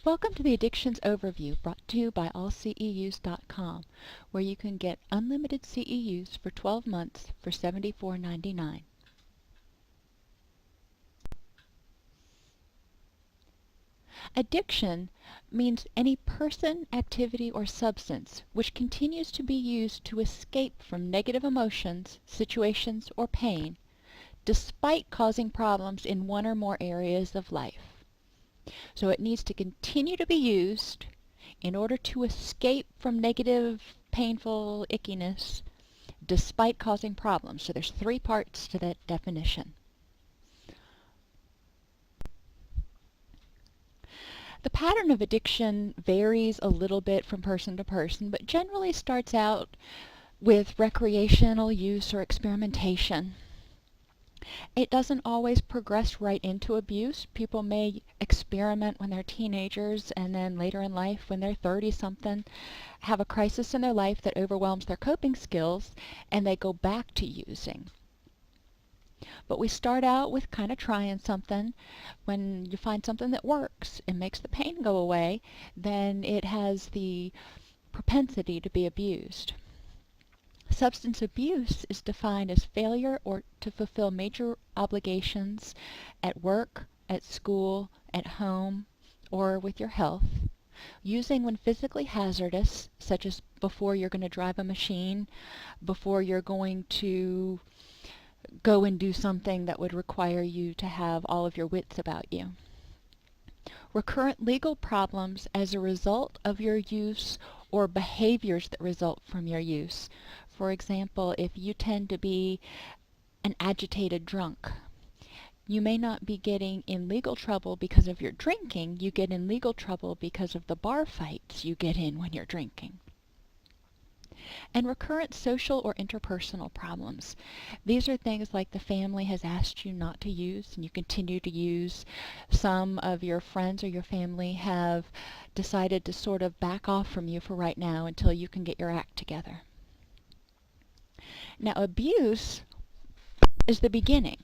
Welcome to the Addictions Overview, brought to you by allceus.com, where you can get unlimited CEUs for 12 months for $74.99. Addiction means any person, activity, or substance which continues to be used to escape from negative emotions, situations, or pain, despite causing problems in one or more areas of life. So it needs to continue to be used in order to escape from negative, painful ickiness despite causing problems. So there's three parts to that definition. The pattern of addiction varies a little bit from person to person, but generally starts out with recreational use or experimentation. It doesn't always progress right into abuse. People may experiment when they're teenagers and then later in life when they're 30-something have a crisis in their life that overwhelms their coping skills and they go back to using. But we start out with kind of trying something. When you find something that works and makes the pain go away, then it has the propensity to be abused. Substance abuse is defined as failure or to fulfill major obligations at work, at school, at home, or with your health. Using when physically hazardous, such as before you're going to drive a machine, before you're going to go and do something that would require you to have all of your wits about you. Recurrent legal problems as a result of your use or behaviors that result from your use. For example, if you tend to be an agitated drunk, you may not be getting in legal trouble because of your drinking. You get in legal trouble because of the bar fights you get in when you're drinking. And recurrent social or interpersonal problems. These are things like the family has asked you not to use and you continue to use. Some of your friends or your family have decided to sort of back off from you for right now until you can get your act together. Now, abuse is the beginning.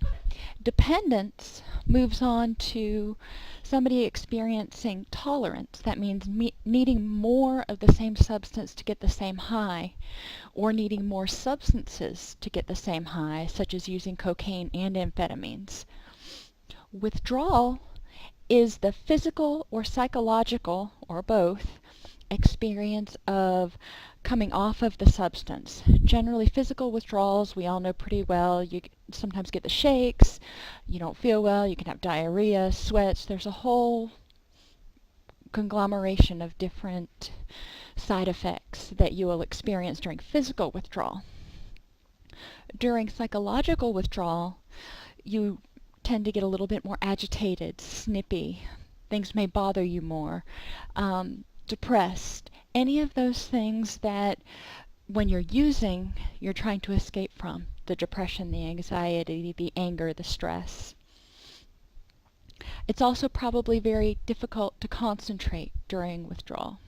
Dependence moves on to somebody experiencing tolerance. That means needing more of the same substance to get the same high, or needing more substances to get the same high, such as using cocaine and amphetamines. Withdrawal is the physical or psychological, or both, experience of coming off of the substance. Generally, physical withdrawals we all know pretty well. You sometimes get the shakes, you don't feel well, you can have diarrhea, sweats. There's a whole conglomeration of different side effects that you will experience during physical withdrawal. During psychological withdrawal, you tend to get a little bit more agitated, snippy. Things may bother you more. Depressed, any of those things that when you're using, you're trying to escape from. The depression, the anxiety, the anger, the stress. It's also probably very difficult to concentrate during withdrawal.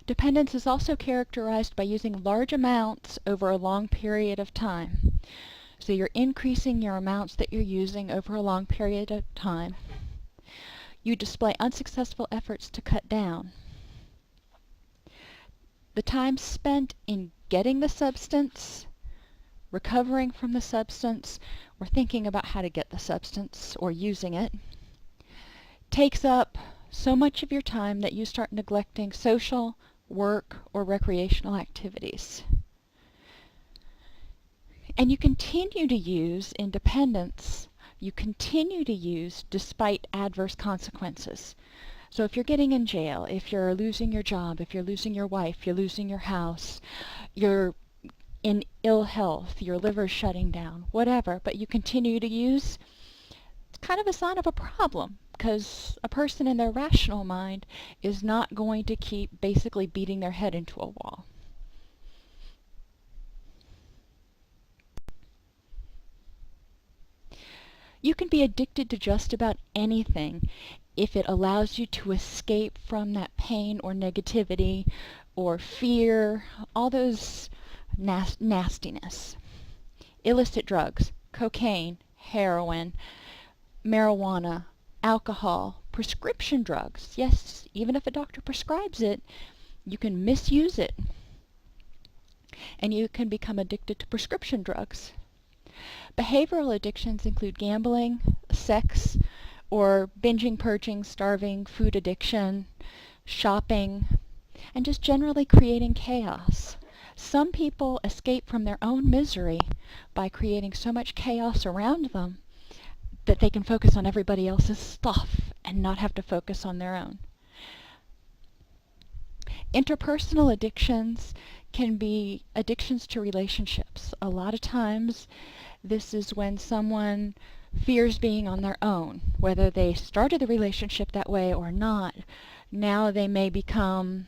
Dependence is also characterized by using large amounts over a long period of time. So you're increasing your amounts that you're using over a long period of time. You display unsuccessful efforts to cut down. The time spent in getting the substance, recovering from the substance, or thinking about how to get the substance or using it takes up so much of your time that you start neglecting social, work, or recreational activities. And you continue to use in dependence. You continue to use despite adverse consequences. So if you're getting in jail, if you're losing your job, if you're losing your wife, you're losing your house, you're in ill health, your liver's shutting down, whatever, but you continue to use, it's kind of a sign of a problem, because a person in their rational mind is not going to keep basically beating their head into a wall. You can be addicted to just about anything if it allows you to escape from that pain or negativity or fear, all those nastiness. Illicit drugs, cocaine, heroin, marijuana, alcohol, prescription drugs. Yes, even if a doctor prescribes it, you can misuse it, and you can become addicted to prescription drugs. Behavioral addictions include gambling, sex, or binging, purging, starving, food addiction, shopping, and just generally creating chaos. Some people escape from their own misery by creating so much chaos around them that they can focus on everybody else's stuff and not have to focus on their own. Interpersonal addictions can be addictions to relationships. A lot of times this is when someone fears being on their own, whether they started the relationship that way or not. Now they may become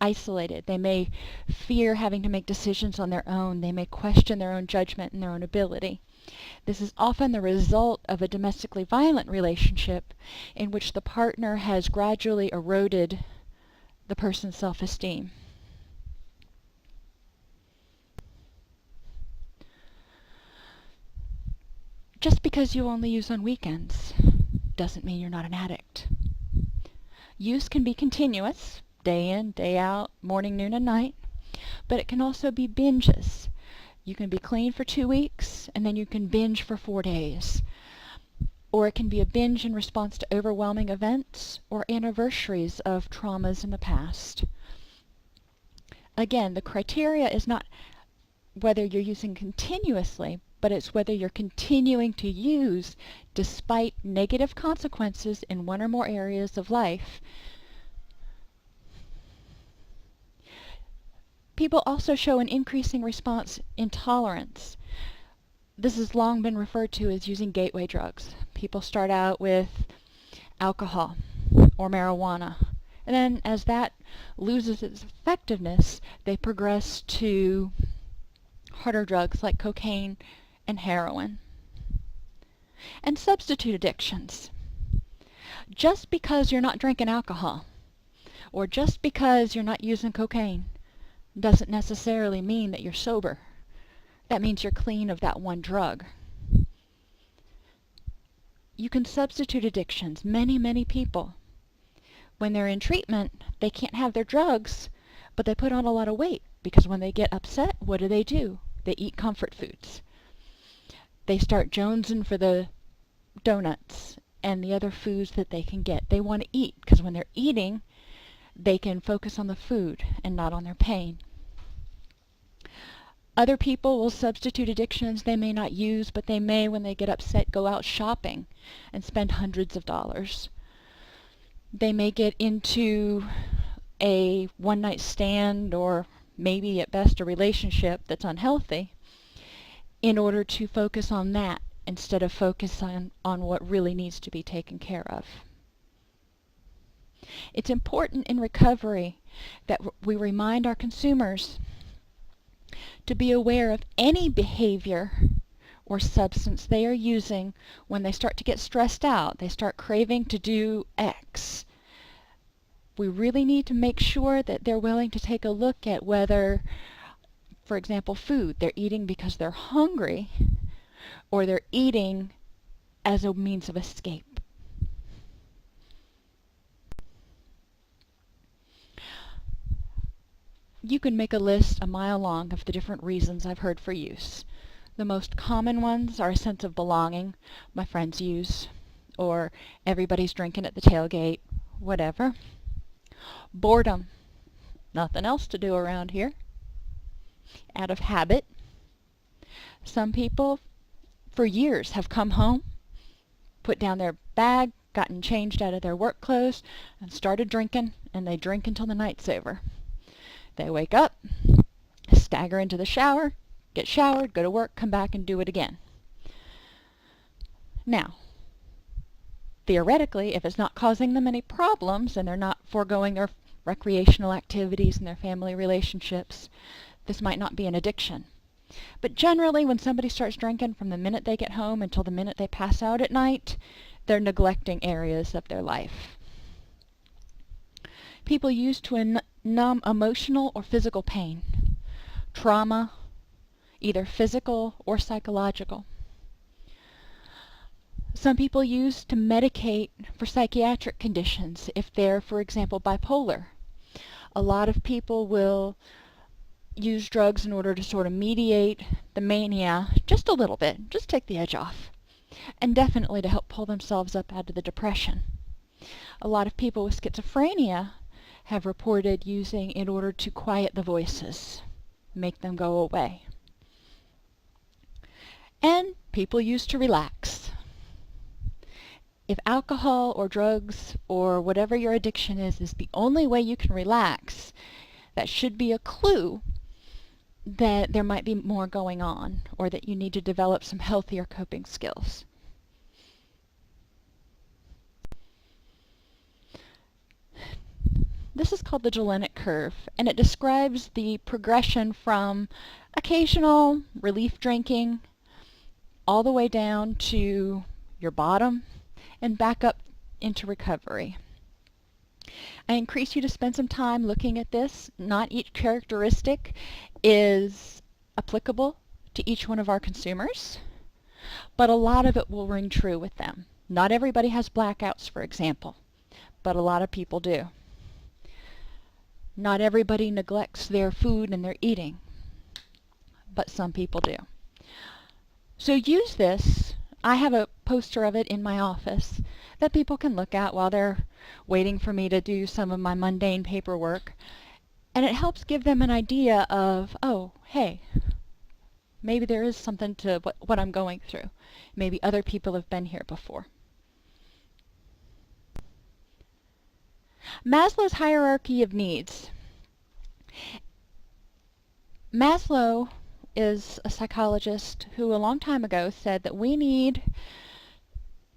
isolated. They may fear having to make decisions on their own. They may question their own judgment and their own ability. This is often the result of a domestically violent relationship in which the partner has gradually eroded the person's self-esteem. Just because you only use on weekends doesn't mean you're not an addict. Use can be continuous, day in, day out, morning, noon, and night, but it can also be binges. You can be clean for 2 weeks, and then you can binge for 4 days. Or it can be a binge in response to overwhelming events or anniversaries of traumas in the past. Again, the criteria is not whether you're using continuously, but it's whether you're continuing to use despite negative consequences in one or more areas of life. People also show an increasing response in tolerance. This has long been referred to as using gateway drugs. People start out with alcohol or marijuana, and then as that loses its effectiveness, they progress to harder drugs like cocaine and heroin. And substitute addictions. Just because you're not drinking alcohol or just because you're not using cocaine doesn't necessarily mean that you're sober. That means you're clean of that one drug. You can substitute addictions. Many people, when they're in treatment, they can't have their drugs, but they put on a lot of weight because when they get upset, what do? They eat comfort foods. They start jonesing for the donuts and the other foods that they can get. They want to eat because when they're eating, they can focus on the food and not on their pain. Other people will substitute addictions they may not use, but they may, when they get upset, go out shopping and spend hundreds of dollars. They may get into a one-night stand or maybe at best a relationship that's unhealthy in order to focus on that instead of focusing on what really needs to be taken care of. It's important in recovery that we remind our consumers to be aware of any behavior or substance they are using when they start to get stressed out. They start craving to do X. We really need to make sure that they're willing to take a look at whether, for example, food, they're eating because they're hungry or they're eating as a means of escape. You can make a list a mile long of the different reasons I've heard for use. The most common ones are a sense of belonging, my friends use, or everybody's drinking at the tailgate, whatever. Boredom, nothing else to do around here. Out of habit. Some people for years have come home, put down their bag, gotten changed out of their work clothes, and started drinking, and they drink until the night's over. They wake up, stagger into the shower, get showered, go to work, come back and do it again. Now, theoretically, if it's not causing them any problems and they're not foregoing their recreational activities and their family relationships, this might not be an addiction. But generally, when somebody starts drinking from the minute they get home until the minute they pass out at night, they're neglecting areas of their life. People use to numb emotional or physical pain, trauma, either physical or psychological. Some people use to medicate for psychiatric conditions if they're, for example, bipolar. A lot of people will use drugs in order to sort of mediate the mania just a little bit, just take the edge off, and definitely to help pull themselves up out of the depression. A lot of people with schizophrenia have reported using in order to quiet the voices, make them go away. And people use to relax. If alcohol or drugs or whatever your addiction is the only way you can relax, that should be a clue that there might be more going on or that you need to develop some healthier coping skills. This is called the Gellenic curve, and it describes the progression from occasional relief drinking all the way down to your bottom and back up into recovery. I encourage you to spend some time looking at this. Not each characteristic is applicable to each one of our consumers, but a lot of it will ring true with them. Not everybody has blackouts, for example, but a lot of people do. Not everybody neglects their food and their eating, but some people do. So use this. I have a poster of it in my office that people can look at while they're waiting for me to do some of my mundane paperwork. And it helps give them an idea of, oh, hey, maybe there is something to what I'm going through. Maybe other people have been here before. Maslow's hierarchy of needs. Maslow is a psychologist who a long time ago said that we need,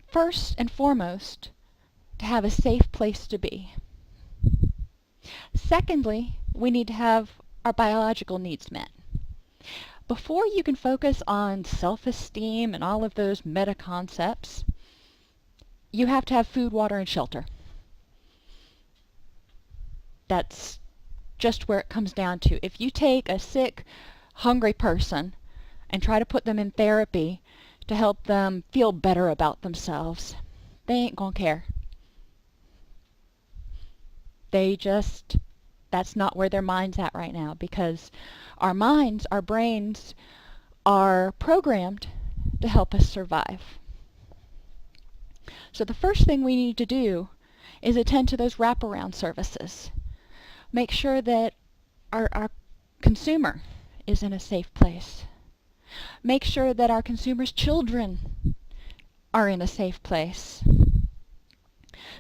first and foremost, to have a safe place to be. Secondly, we need to have our biological needs met. Before you can focus on self-esteem and all of those meta concepts, you have to have food, water, and shelter. That's just where it comes down to. If you take a sick, hungry person and try to put them in therapy to help them feel better about themselves, they ain't gonna care. That's not where their mind's at right now, because our minds, our brains are programmed to help us survive. So the first thing we need to do is attend to those wraparound services. Make sure that our consumer is in a safe place. Make sure that our consumers' children are in a safe place.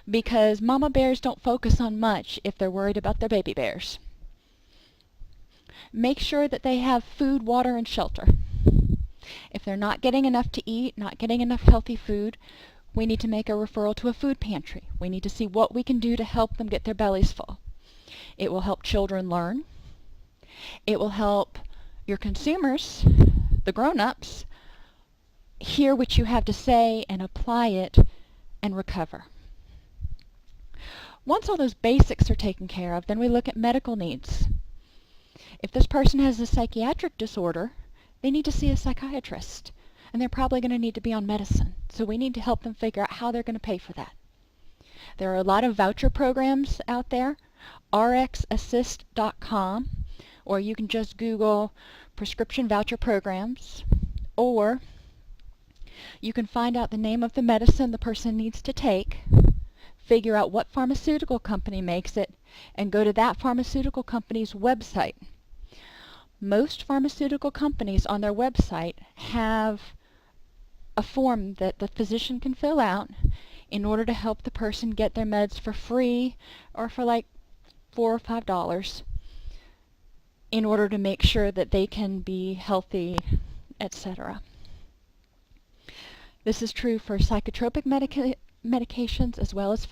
Because mama bears don't focus on much if they're worried about their baby bears. Make sure that they have food, water, and shelter. If they're not getting enough to eat, not getting enough healthy food, we need to make a referral to a food pantry. We need to see what we can do to help them get their bellies full. It will help children learn. It will help your consumers, the grown-ups, hear what you have to say and apply it and recover. Once all those basics are taken care of, then we look at medical needs. If this person has a psychiatric disorder, they need to see a psychiatrist, and they're probably going to need to be on medicine. So we need to help them figure out how they're going to pay for that. There are a lot of voucher programs out there, rxassist.com, or you can just Google prescription voucher programs, or you can find out the name of the medicine the person needs to take, figure out what pharmaceutical company makes it, and go to that pharmaceutical company's website. Most pharmaceutical companies on their website have a form that the physician can fill out in order to help the person get their meds for free or for like $4 or $5 in order to make sure that they can be healthy, etc. This is true for psychotropic medications as well as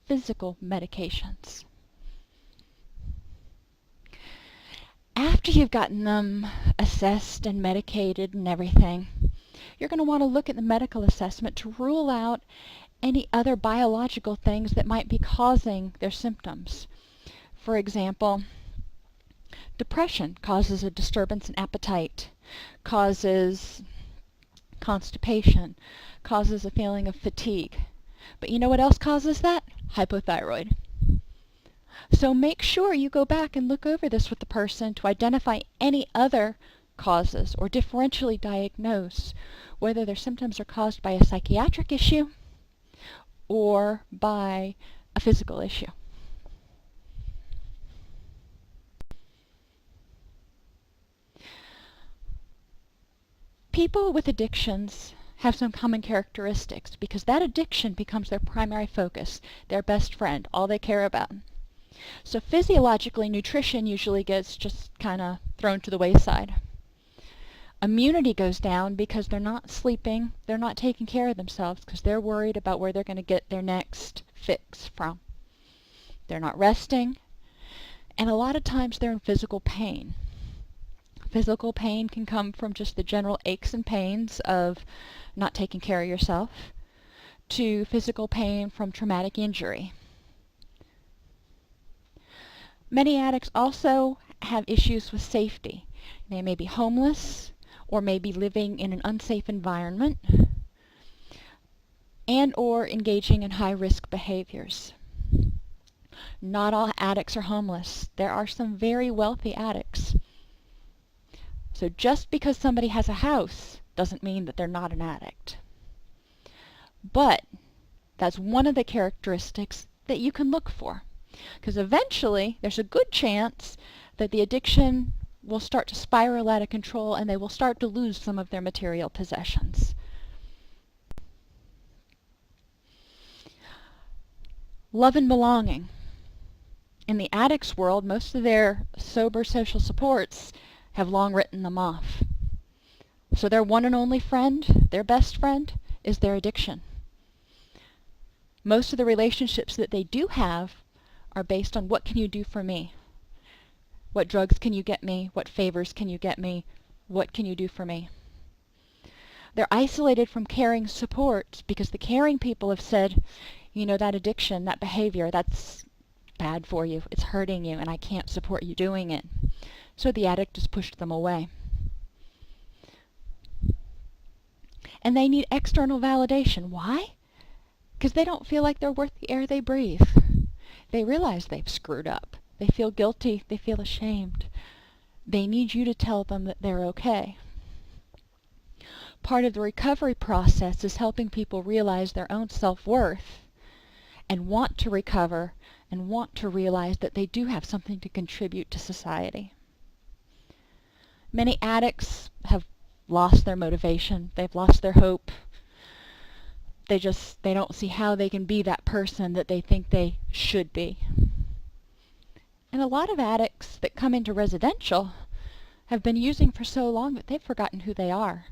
physical medications. After you've gotten them assessed and medicated and everything, you're going to want to look at the medical assessment to rule out any other biological things that might be causing their symptoms. For example, depression causes a disturbance in appetite, causes constipation, causes a feeling of fatigue. But you know what else causes that? Hypothyroid. So make sure you go back and look over this with the person to identify any other causes or differentially diagnose whether their symptoms are caused by a psychiatric issue or by a physical issue. People with addictions have some common characteristics because that addiction becomes their primary focus, their best friend, all they care about. So physiologically, nutrition usually gets just kind of thrown to the wayside. Immunity goes down because they're not sleeping, they're not taking care of themselves because they're worried about where they're going to get their next fix from. They're not resting, and a lot of times they're in physical pain. Physical pain can come from just the general aches and pains of not taking care of yourself, to physical pain from traumatic injury. Many addicts also have issues with safety. They may be homeless or may be living in an unsafe environment and or engaging in high-risk behaviors. Not all addicts are homeless. There are some very wealthy addicts. So just because somebody has a house doesn't mean that they're not an addict. But that's one of the characteristics that you can look for. Because eventually there's a good chance that the addiction will start to spiral out of control and they will start to lose some of their material possessions. Love and belonging. In the addict's world, most of their sober social supports have long written them off. So their one and only friend, their best friend, is their addiction. Most of the relationships that they do have are based on what can you do for me? What drugs can you get me? What favors can you get me? What can you do for me? They're isolated from caring support because the caring people have said, you know, that addiction, that behavior, that's bad for you. It's hurting you and I can't support you doing it. So the addict has pushed them away. And they need external validation. Why? Because they don't feel like they're worth the air they breathe. They realize they've screwed up. They feel guilty. They feel ashamed. They need you to tell them that they're okay. Part of the recovery process is helping people realize their own self-worth and want to recover and want to realize that they do have something to contribute to society. Many addicts have lost their motivation. They've lost their hope. They don't see how they can be that person that they think they should be. And a lot of addicts that come into residential have been using for so long that they've forgotten who they are.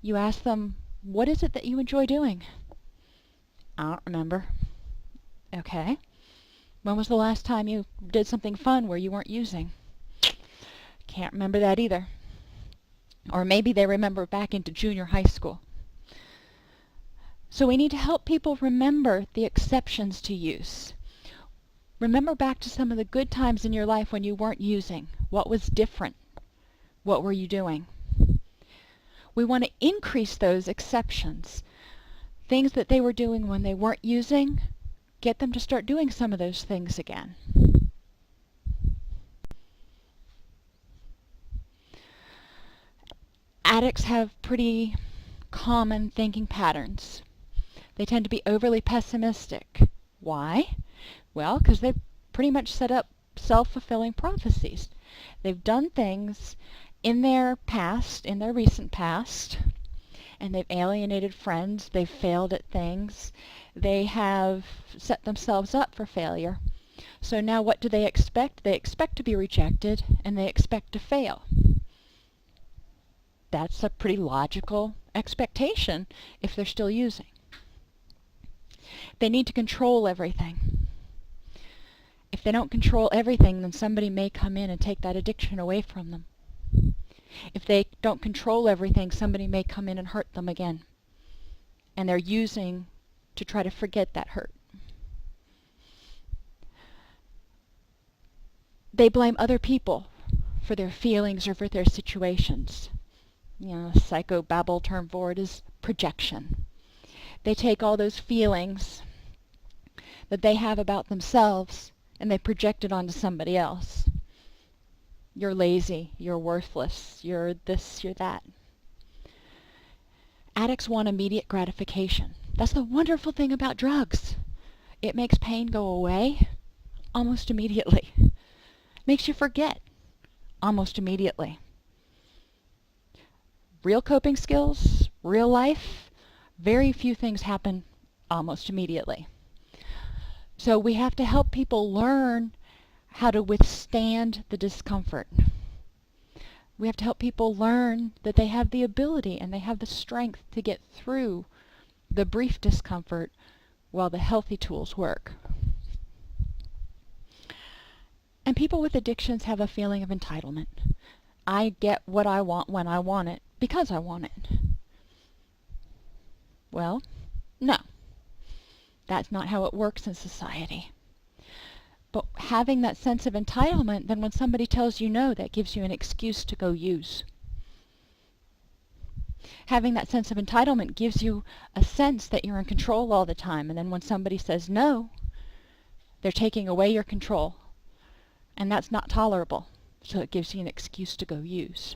You ask them, what is it that you enjoy doing? I don't remember. Okay. When was the last time you did something fun where you weren't using? Can't remember that either. Or maybe they remember back into junior high school. So we need to help people remember the exceptions to use. Remember back to some of the good times in your life when you weren't using. What was different? What were you doing? We want to increase those exceptions. Things that they were doing when they weren't using, get them to start doing some of those things again. Addicts have pretty common thinking patterns. They tend to be overly pessimistic. Why? Well, because they've pretty much set up self-fulfilling prophecies. They've done things in their past, in their recent past, and they've alienated friends, they've failed at things, they have set themselves up for failure. So now what do they expect? They expect to be rejected, and they expect to fail. That's a pretty logical expectation if they're still using. They need to control everything. If they don't control everything, then somebody may come in and take that addiction away from them. If they don't control everything, somebody may come in and hurt them again. And they're using to try to forget that hurt. They blame other people for their feelings or for their situations. Psychobabble term for it is projection. They take all those feelings that they have about themselves and they project it onto somebody else. You're lazy, you're worthless, you're this, you're that. Addicts want immediate gratification. That's the wonderful thing about drugs. It makes pain go away almost immediately. Makes you forget almost immediately. Real coping skills, real life, very few things happen almost immediately. So we have to help people learn how to withstand the discomfort. We have to help people learn that they have the ability and they have the strength to get through the brief discomfort while the healthy tools work. And people with addictions have a feeling of entitlement. I get what I want when I want it because I want it. Well, no. That's not how it works in society. But having that sense of entitlement, then when somebody tells you no, that gives you an excuse to go use. Having that sense of entitlement gives you a sense that you're in control all the time. And then when somebody says no, they're taking away your control. And that's not tolerable. So it gives you an excuse to go use.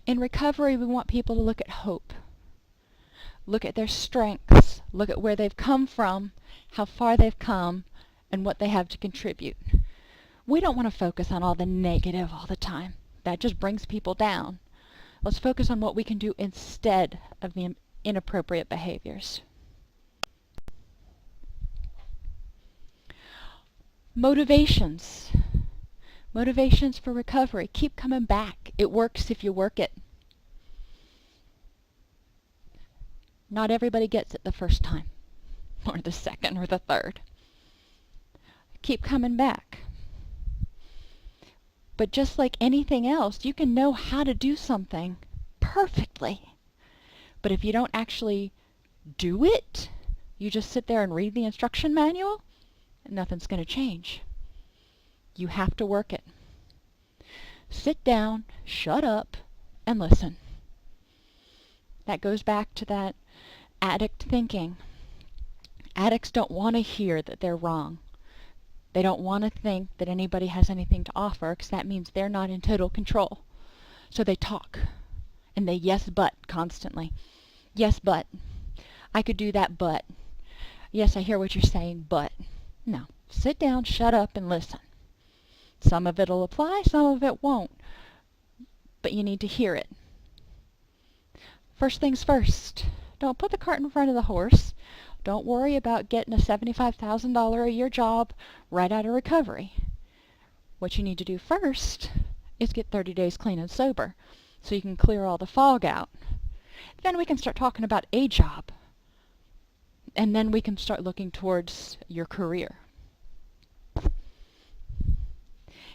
In recovery, we want people to look at hope. Look at their strengths. Look at where they've come from, how far they've come, and what they have to contribute. We don't want to focus on all the negative all the time. That just brings people down. Let's focus on what we can do instead of the inappropriate behaviors. Motivations. Motivations for recovery. Keep coming back. It works if you work it. Not everybody gets it the first time, or the second, or the third. Keep coming back. But just like anything else, you can know how to do something perfectly. But if you don't actually do it, you just sit there and read the instruction manual, nothing's going to change. You have to work it. Sit down, shut up, and listen. That goes back to that addict thinking. Addicts don't want to hear that they're wrong. They don't want to think that anybody has anything to offer, because that means they're not in total control. So they talk, and they yes but constantly. Yes but. I could do that but. Yes, I hear what you're saying, but. No. Sit down, shut up, and listen. Some of it'll apply, some of it won't. But you need to hear it. First things first. Don't put the cart in front of the horse. Don't worry about getting a $75,000 a year job right out of recovery. What you need to do first is get 30 days clean and sober so you can clear all the fog out. Then we can start talking about a job. And then we can start looking towards your career.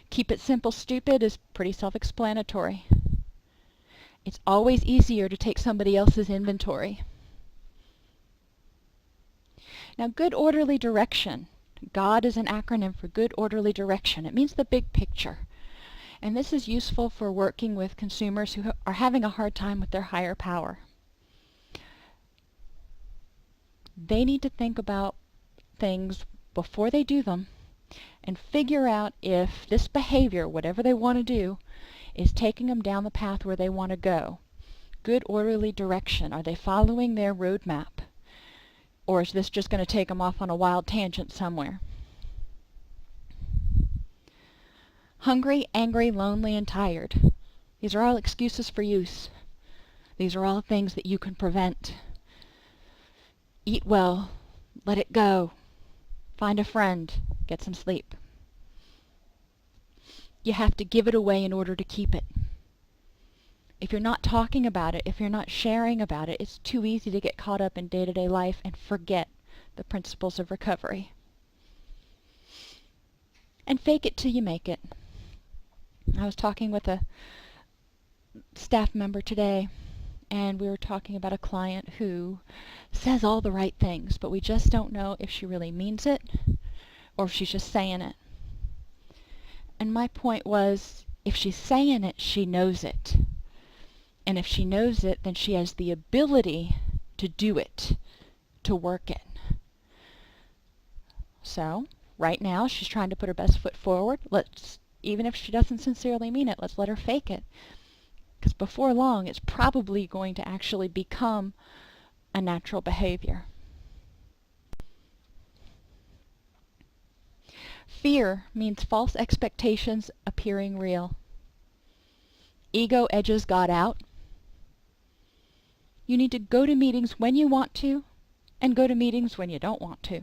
Keep it simple, stupid is pretty self-explanatory. It's always easier to take somebody else's inventory. Now, good orderly direction. GOD is an acronym for good orderly direction. It means the big picture. And this is useful for working with consumers who are having a hard time with their higher power. They need to think about things before they do them and figure out if this behavior, whatever they want to do, is taking them down the path where they want to go. Good orderly direction. Are they following their roadmap? Or is this just going to take them off on a wild tangent somewhere? Hungry, angry, lonely, and tired. These are all excuses for use. These are all things that you can prevent. Eat well. Let it go. Find a friend. Get some sleep. You have to give it away in order to keep it. If you're not talking about it, if you're not sharing about it, it's too easy to get caught up in day-to-day life and forget the principles of recovery. And fake it till you make it. I was talking with a staff member today, and we were talking about a client who says all the right things, but we just don't know if she really means it or if she's just saying it. And my point was, If she's saying it, she knows it. And if she knows it, then she has the ability to do it, to work it. So, right now, she's trying to put her best foot forward. Even if she doesn't sincerely mean it, let's let her fake it. Because before long, it's probably going to actually become a natural behavior. Fear means false expectations appearing real. Ego edges God out. You need to go to meetings when you want to, and go to meetings when you don't want to.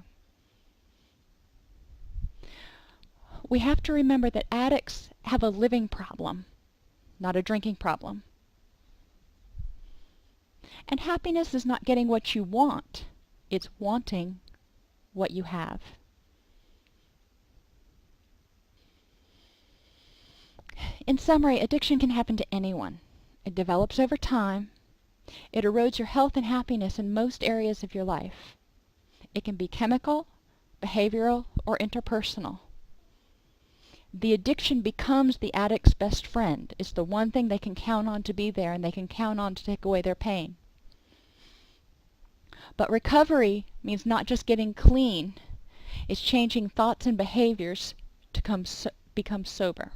We have to remember that addicts have a living problem, not a drinking problem. And happiness is not getting what you want, it's wanting what you have. In summary, addiction can happen to anyone. It develops over time. It erodes your health and happiness in most areas of your life. It can be chemical, behavioral, or interpersonal. The addiction becomes the addict's best friend. It's the one thing they can count on to be there, and they can count on to take away their pain. But recovery means not just getting clean. It's changing thoughts and behaviors to become sober.